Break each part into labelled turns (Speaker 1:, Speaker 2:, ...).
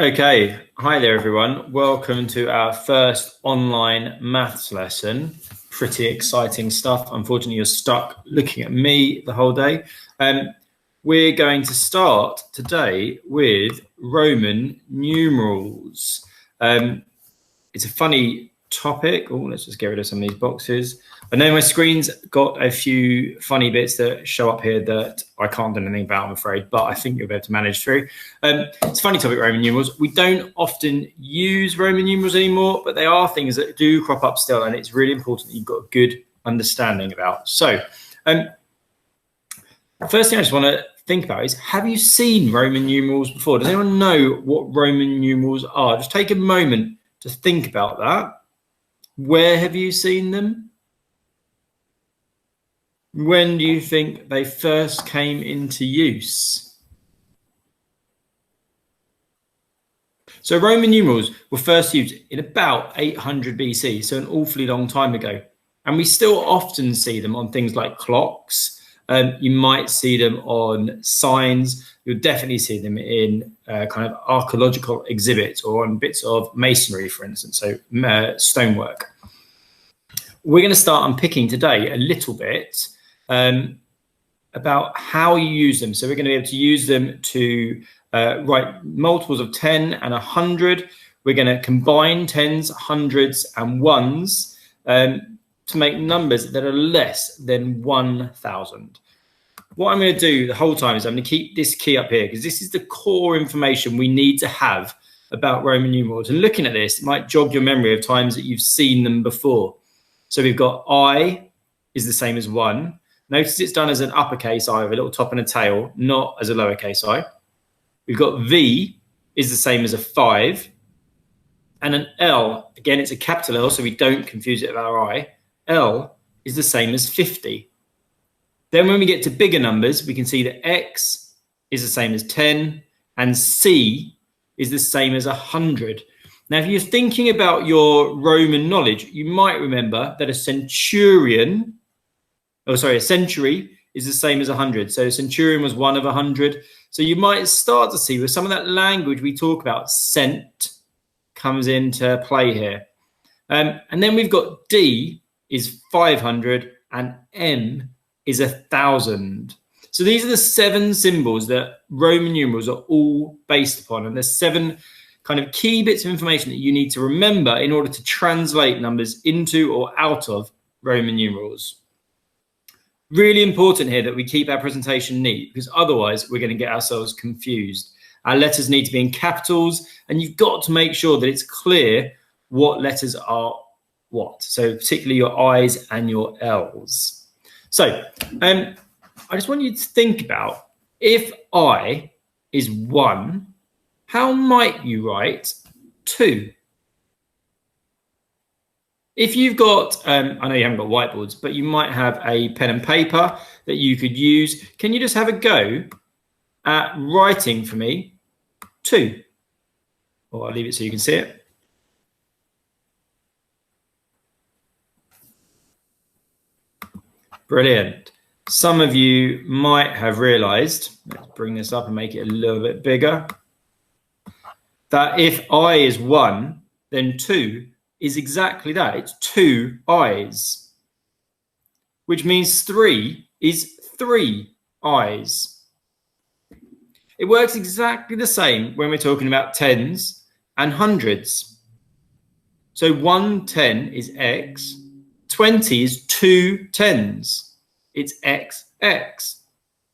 Speaker 1: Okay, hi there everyone. Welcome to our first online maths lesson. Pretty exciting stuff. Unfortunately, you're stuck looking at me the whole day. We're going to start today with Roman numerals. It's a funny topic. Oh, let's just get rid of some of these boxes. I know my screen's got a few funny bits that show up here that I can't do anything about, I'm afraid, but I think you'll be able to manage through. It's a funny topic, Roman numerals. We don't often use Roman numerals anymore, but they are things that do crop up still, and it's really important that you've got a good understanding about. So, first thing I just want to think about is, have you seen Roman numerals before? Does anyone know what Roman numerals are? Just take a moment to think about that. Where have you seen them? When do you think they first came into use? So Roman numerals were first used in about 800 BC, so an awfully long time ago. And we still often see them on things like clocks. You might see them on signs. You'll definitely see them in kind of archaeological exhibits or on bits of masonry, for instance, so stonework. We're going to start unpicking today a little bit about how you use them. So we're going to be able to use them to write multiples of 10 and 100. We're going to combine tens, hundreds, and ones to make numbers that are less than 1,000. What I'm going to do the whole time is I'm going to keep this key up here because this is the core information we need to have about Roman numerals. And looking at this, it might jog your memory of times that you've seen them before. So we've got I is the same as 1. Notice it's done as an uppercase I with a little top and a tail, not as a lowercase I. We've got V is the same as a 5. And an L, again, it's a capital L, so we don't confuse it with our I. L is the same as 50. Then when we get to bigger numbers, we can see that X is the same as 10 and C is the same as 100. Now, if you're thinking about your Roman knowledge, you might remember that a century is the same as 100. So a centurion was 1 of 100. So you might start to see with some of that language we talk about, cent comes into play here. And then we've got D is 500 and M is 1,000. So these are the 7 symbols that Roman numerals are all based upon. And there's 7 kind of key bits of information that you need to remember in order to translate numbers into or out of Roman numerals. Really important here that we keep our presentation neat, because otherwise we're going to get ourselves confused. Our letters need to be in capitals, and you've got to make sure that it's clear what letters are what. So particularly your I's and your L's. So I just want you to think about, if I is 1, how might you write 2? If you've got, I know you haven't got whiteboards, but you might have a pen and paper that you could use. Can you just have a go at writing for me 2? Or I'll leave it so you can see it. Brilliant. Some of you might have realized, let's bring this up and make it a little bit bigger, that if I is 1, then 2 is exactly that. It's 2 I's, which means 3 is 3 I's. It works exactly the same when we're talking about tens and hundreds. So 1 10 is X, 20 is 2 tens, it's X, X.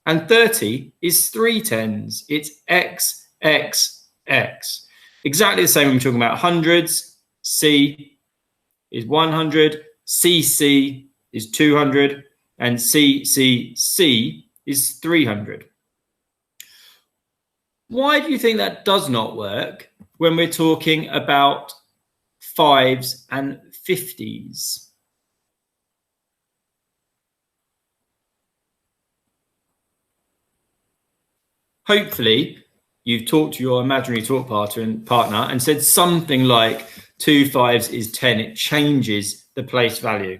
Speaker 1: And 30 is 3 tens, it's X, X, X. Exactly the same when we're talking about hundreds. C is 100, CC is 200, and CCC is 300. Why do you think that does not work when we're talking about 5s and 50s? Hopefully, you've talked to your imaginary talk partner and said something like 2 5s is 10. It changes the place value.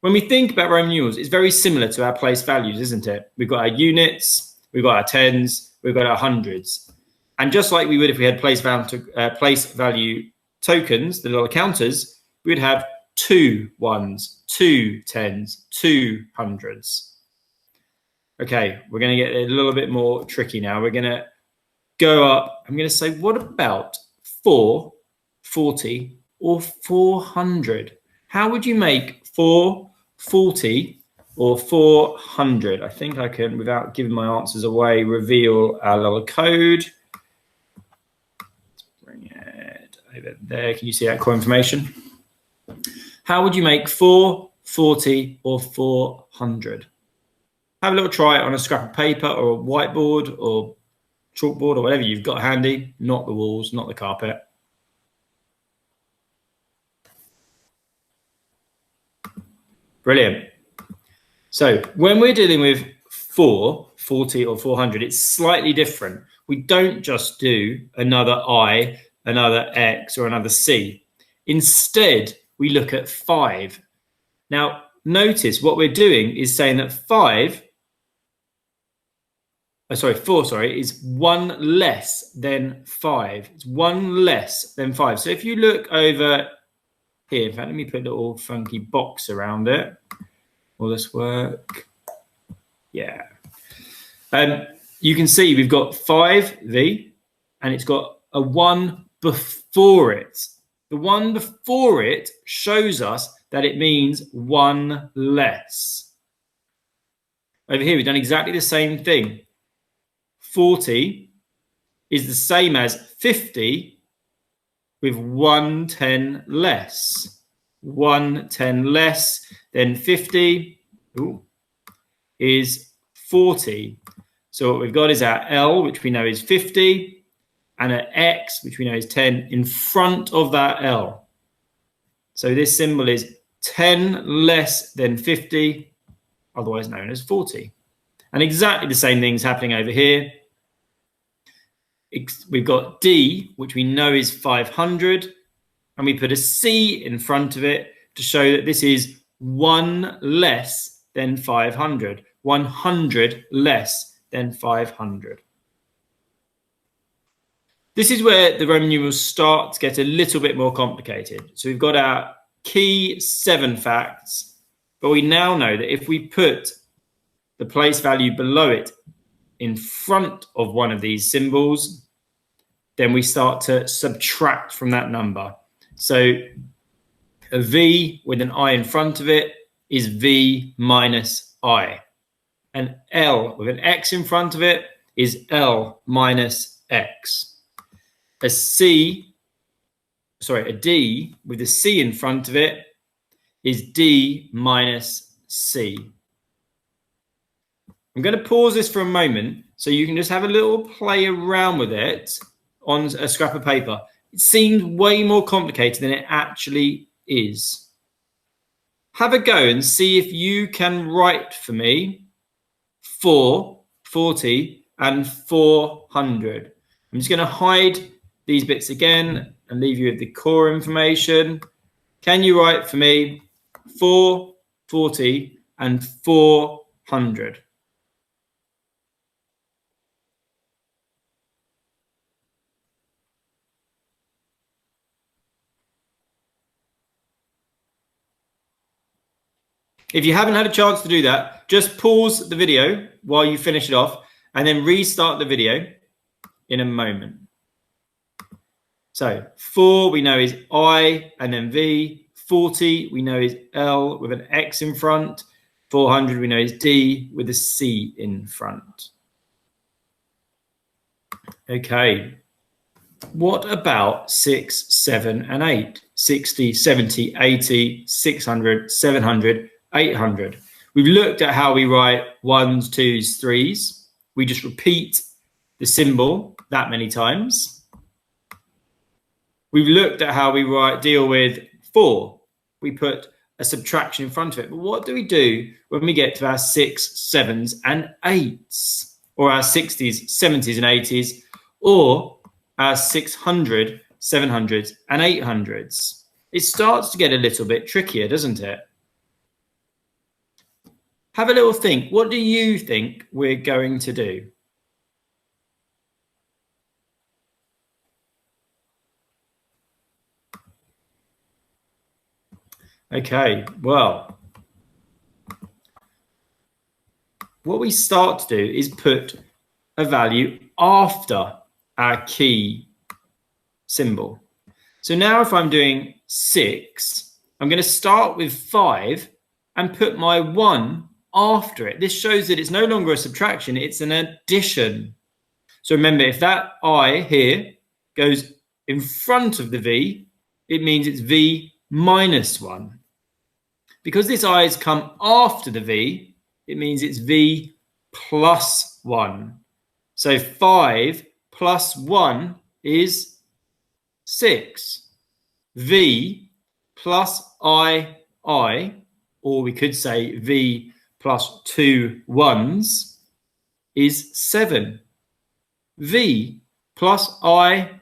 Speaker 1: When we think about Roman numerals, it's very similar to our place values, isn't it? We've got our units, we've got our tens, we've got our hundreds. And just like we would if we had place value tokens, the little counters, we would have 2 ones, 2 tens, 2 hundreds. Okay, we're going to get a little bit more tricky now. We're going to go up. I'm going to say, what about 440 or 400? How would you make 440 or 400? I think I can, without giving my answers away, reveal our little code. Let's bring it over there. Can you see that core information? How would you make 440 or 400? Have a little try it on a scrap of paper or a whiteboard or chalkboard or whatever you've got handy, not the walls, not the carpet. Brilliant. So when we're dealing with 440 or 400, it's slightly different. We don't just do another I, another X, or another C. Instead, we look at 5. Now, notice what we're doing is saying that 4, is 1 less than 5. It's 1 less than 5. So if you look over here, in fact, let me put a little funky box around it. Will this work? Yeah. You can see we've got 5V and it's got a 1 before it. The 1 before it shows us that it means 1 less. Over here, we've done exactly the same thing. 40 is the same as 50 with 1 10 less. 1 10 less than 50 is 40. So what we've got is our L, which we know is 50, and an X, which we know is 10, in front of that L. So this symbol is 10 less than 50, otherwise known as 40. And exactly the same thing's happening over here. We've got D, which we know is 500, and we put a C in front of it to show that this is 1 less than 500, 100 less than 500. This is where the Roman numerals start to get a little bit more complicated. So we've got our key 7 facts, but we now know that if we put the place value below it in front of one of these symbols, then we start to subtract from that number. So a V with an I in front of it is V minus I. An L with an X in front of it is L minus X. A D with a C in front of it is D minus C. I'm going to pause this for a moment so you can just have a little play around with it on a scrap of paper. It seems way more complicated than it actually is. Have a go and see if you can write for me 440 and 400. I'm just going to hide these bits again and leave you with the core information. Can you write for me 440 and 400? If you haven't had a chance to do that, just pause the video while you finish it off and then restart the video in a moment. So 4 we know is I and then V. 40 we know is L with an X in front. 400 we know is D with a C in front. Okay. What about 6, 7, and 8? 60, 70, 80, 600, 700, 800. We've looked at how we write 1s, 2s, 3s. We just repeat the symbol that many times. We've looked at how we deal with 4. We put a subtraction in front of it. But what do we do when we get to our 6, 7s, and 8s? Or our 60s, 70s, and 80s? Or our 600, 700s, and 800s? It starts to get a little bit trickier, doesn't it? Have a little think. What do you think we're going to do? Okay, well, what we start to do is put a value after our key symbol. So now if I'm doing 6, I'm going to start with 5 and put my 1 after it. This shows that it's no longer a subtraction, it's an addition. So remember, if that I here goes in front of the V, it means it's V minus 1. Because this I has come after the V, it means it's V plus 1. So 5 plus 1 is 6. V plus I, or we could say V plus 2 1s is 7. V plus I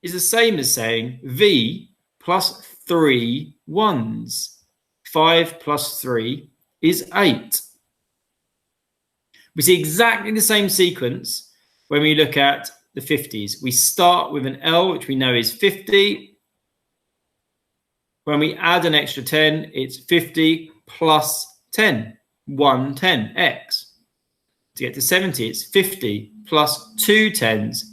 Speaker 1: is the same as saying V plus 3 1s. 5 plus 3 is 8. We see exactly the same sequence when we look at the 50s. We start with an L, which we know is 50. When we add an extra 10, it's 50 plus 10, 110x. To get to 70, it's 50 plus 2 10s,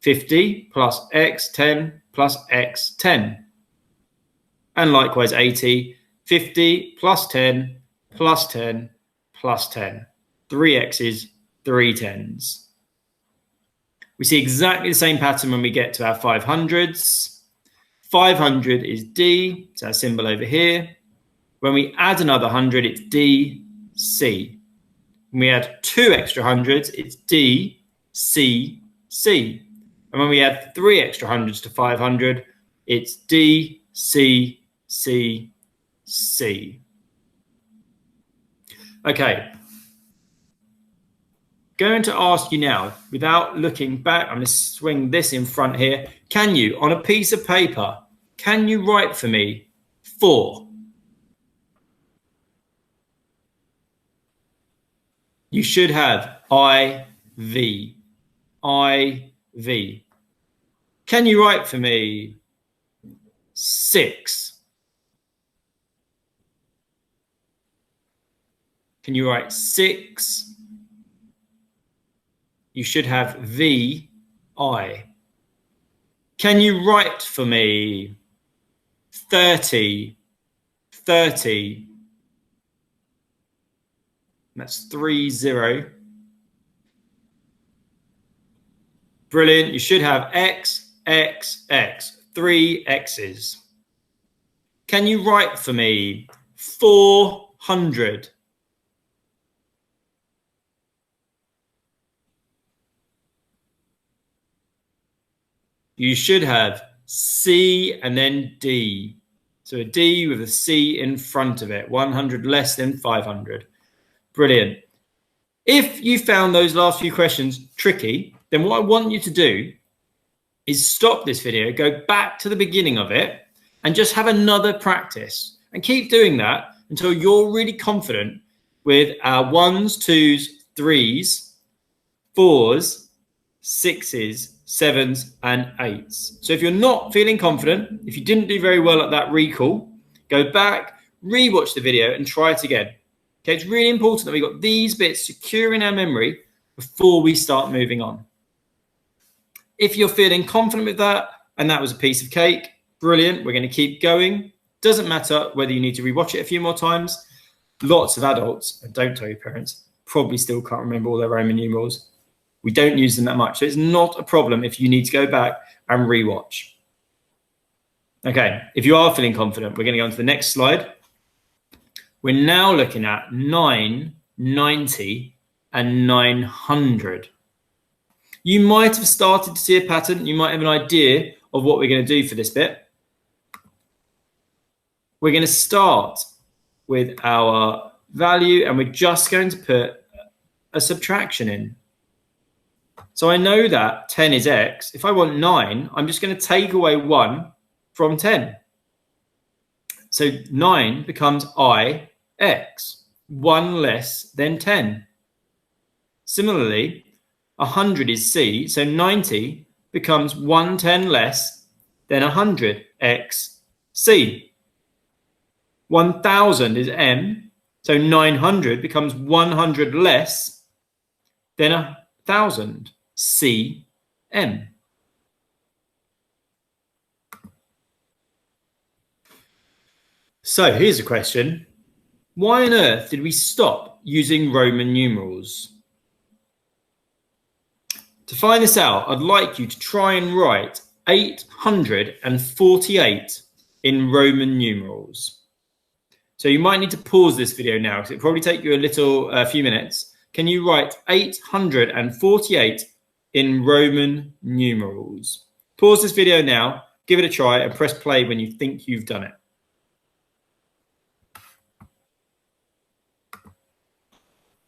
Speaker 1: 50 plus x 10 plus x 10. And likewise 80, 50 plus 10 plus 10 plus 10. 3 x's, 3 10s. We see exactly the same pattern when we get to our 500s. 500 is D, it's our symbol over here. When we add another 100, it's D, C. When we add 2 extra hundreds, it's D, C, C. And when we add 3 extra hundreds to 500, it's D, C, C, C. Okay. Going to ask you now, without looking back, I'm going to swing this in front here. Can you, on a piece of paper, can you write for me 4? You should have IV. IV. Can you write for me 6? Can you write 6? You should have VI. Can you write for me 30? 30. That's 30. Brilliant. You should have X, X, X. 3 X's. Can you write for me 400? You should have C and then D. So a D with a C in front of it. 100 less than 500. Brilliant. If you found those last few questions tricky, then what I want you to do is stop this video, go back to the beginning of it, and just have another practice. And keep doing that until you're really confident with our 1s, 2s, 3s, 4s, 6s, 7s, and 8s. So if you're not feeling confident, if you didn't do very well at that recall, go back, rewatch the video, and try it again. Okay, it's really important that we got these bits secure in our memory before we start moving on. If you're feeling confident with that, and that was a piece of cake, brilliant. We're going to keep going. Doesn't matter whether you need to rewatch it a few more times. Lots of adults, and don't tell your parents, probably still can't remember all their Roman numerals. We don't use them that much. So it's not a problem if you need to go back and rewatch. Okay, if you are feeling confident, we're going to go on to the next slide. We're now looking at 9, 90, and 900. You might have started to see a pattern. You might have an idea of what we're going to do for this bit. We're going to start with our value, and we're just going to put a subtraction in. So I know that 10 is X. If I want 9, I'm just going to take away 1 from 10. So 9 becomes IX, 1 less than 10. Similarly, 100 is C, so 90 becomes 110 less than 100, X C. 1000 is M, so 900 becomes 100 less than 1000. C, M. So here's a question. Why on earth did we stop using Roman numerals? To find this out, I'd like you to try and write 848 in Roman numerals. So you might need to pause this video now because it'll probably take you a few minutes. Can you write 848 in Roman numerals? Pause this video now, give it a try, and press play when you think you've done it.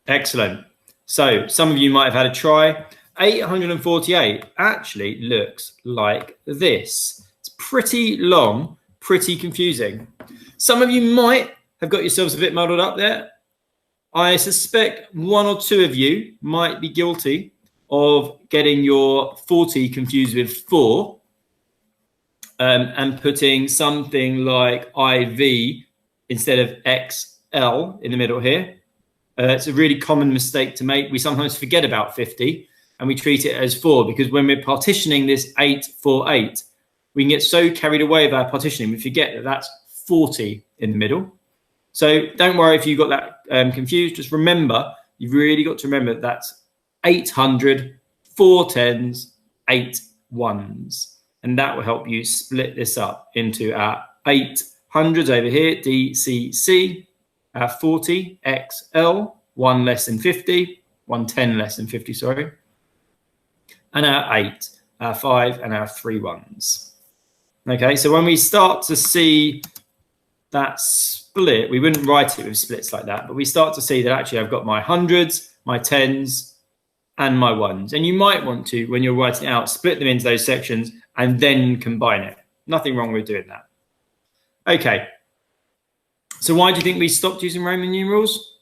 Speaker 1: Excellent. So some of you might have had a try. 848 actually looks like this. It's pretty long, pretty confusing. Some of you might have got yourselves a bit muddled up there. I suspect one or two of you might be guilty of getting your 40 confused with 4 and putting something like IV instead of XL in the middle here. It's a really common mistake to make. We sometimes forget about 50 and we treat it as 4 because when we're partitioning this 848, we can get so carried away with our partitioning, we forget that that's 40 in the middle. So don't worry if you got that confused. Just remember, you've really got to remember that that's 800, 4 10s, 8 1s. And that will help you split this up into our 800s over here, D, C, C, our 40, XL, 1 less than 50, 1 10 less than 50, sorry. And our 8, our 5, and our 3 1s. Okay, so when we start to see that split, we wouldn't write it with splits like that, but we start to see that actually I've got my 100s, my 10s, and my 1s. And you might want to, when you're writing it out, split them into those sections and then combine it. Nothing wrong with doing that. Okay, so why do you think we stopped using Roman numerals?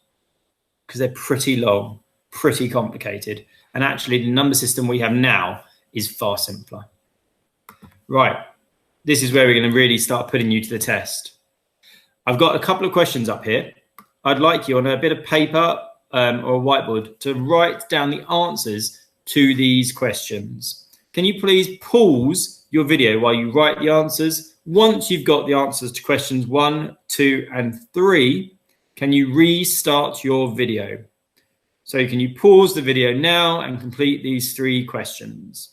Speaker 1: Because they're pretty long, pretty complicated. And actually the number system we have now is far simpler. Right, this is where we're going to really start putting you to the test. I've got a couple of questions up here. I'd like you on a bit of paper or a whiteboard to write down the answers to these questions. Can you please pause your video while you write the answers? Once you've got the answers to questions 1, 2, and 3, can you restart your video? So can you pause the video now and complete these 3 questions?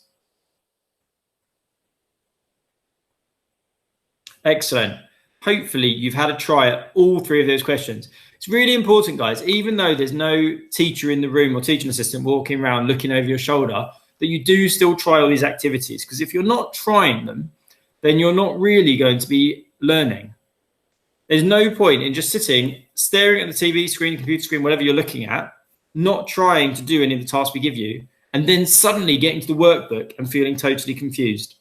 Speaker 1: Excellent. Hopefully you've had a try at all 3 of those questions. It's really important, guys, even though there's no teacher in the room or teaching assistant walking around looking over your shoulder, that you do still try all these activities. Because if you're not trying them, then you're not really going to be learning. There's no point in just sitting, staring at the TV screen, computer screen, whatever you're looking at, not trying to do any of the tasks we give you, and then suddenly getting to the workbook and feeling totally confused.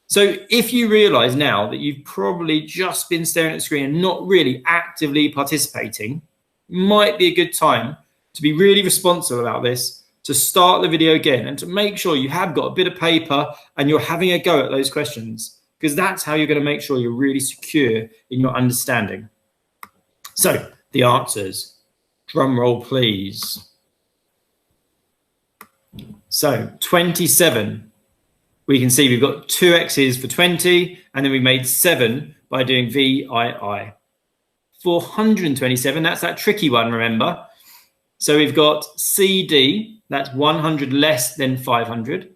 Speaker 1: So if you realize now that you've probably just been staring at the screen and not really actively participating, might be a good time to be really responsible about this, to start the video again and to make sure you have got a bit of paper and you're having a go at those questions, because that's how you're going to make sure you're really secure in your understanding. So the answers, drum roll please. So 27. We can see we've got 2 x's for 20, and then we made 7 by doing VII. 427, that's that tricky one, remember? So we've got CD, that's 100 less than 500.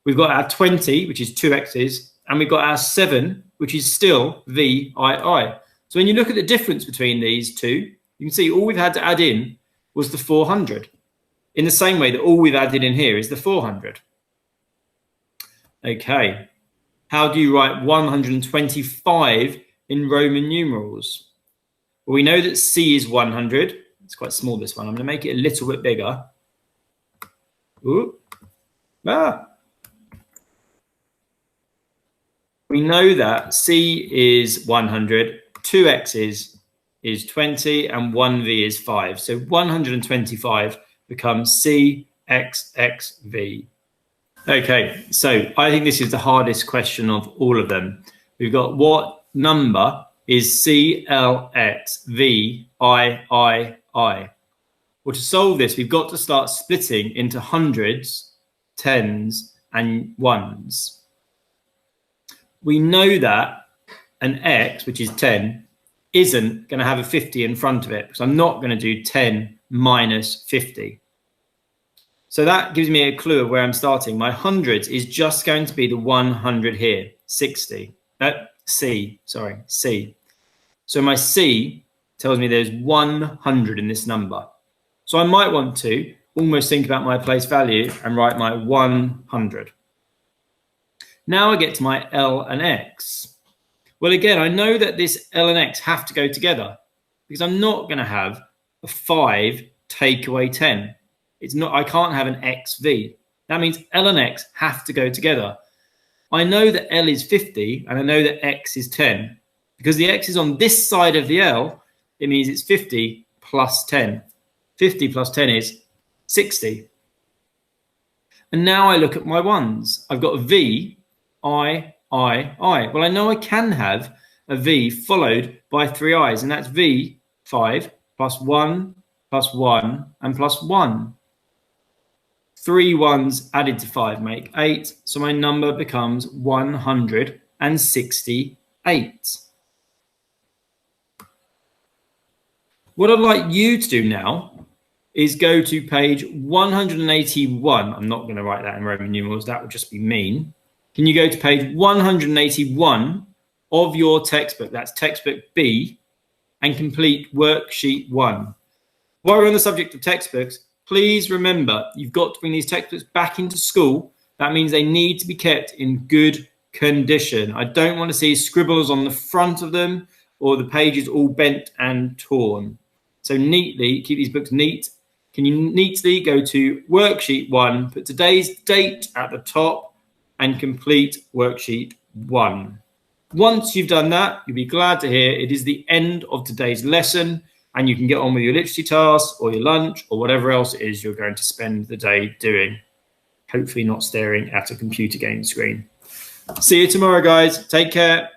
Speaker 1: We've got our 20, which is 2 x's, and we've got our 7, which is still VII. So when you look at the difference between these two, you can see all we've had to add in was the 400. In the same way that all we've added in here is the 400. Okay, how do you write 125 in Roman numerals? Well, we know that C is 100. It's quite small, this one. I'm going to make it a little bit bigger. Ooh. Ah. We know that C is 100, 2 x's is 20, and 1v is 5. So 125 becomes CXXV. Okay, so I think this is the hardest question of all of them. We've got what number is CLXVIII. Well, to solve this, we've got to start splitting into hundreds, tens, and ones. We know that an X, which is 10, isn't going to have a 50 in front of it, because I'm not going to do 10 minus 50. So that gives me a clue of where I'm starting. My hundreds is just going to be the 100 here, 60. C. So my C tells me there's 100 in this number. So I might want to almost think about my place value and write my 100. Now I get to my L and X. Well, again, I know that this L and X have to go together, because I'm not going to have a 5 take away 10. I can't have an XV. That means L and X have to go together. I know that L is 50 and I know that X is 10. Because the X is on this side of the L, it means it's 50 plus 10. 50 plus 10 is 60. And now I look at my ones. I've got a V, I. Well, I know I can have a V followed by 3 I's, and that's V, 5, plus 1, plus 1, and plus 1. 3 ones added to 5 make 8, so my number becomes 168. What I'd like you to do now is go to page 181. I'm not going to write that in Roman numerals, that would just be mean. Can you go to page 181 of your textbook, that's textbook B, and complete worksheet 1. While we're on the subject of textbooks, please remember, you've got to bring these textbooks back into school. That means they need to be kept in good condition. I don't want to see scribbles on the front of them or the pages all bent and torn. So neatly, keep these books neat. Can you neatly go to worksheet 1, put today's date at the top, and complete worksheet 1. Once you've done that, you'll be glad to hear it is the end of today's lesson, and you can get on with your literacy tasks or your lunch or whatever else it is you're going to spend the day doing. Hopefully not staring at a computer game screen. See you tomorrow, guys. Take care.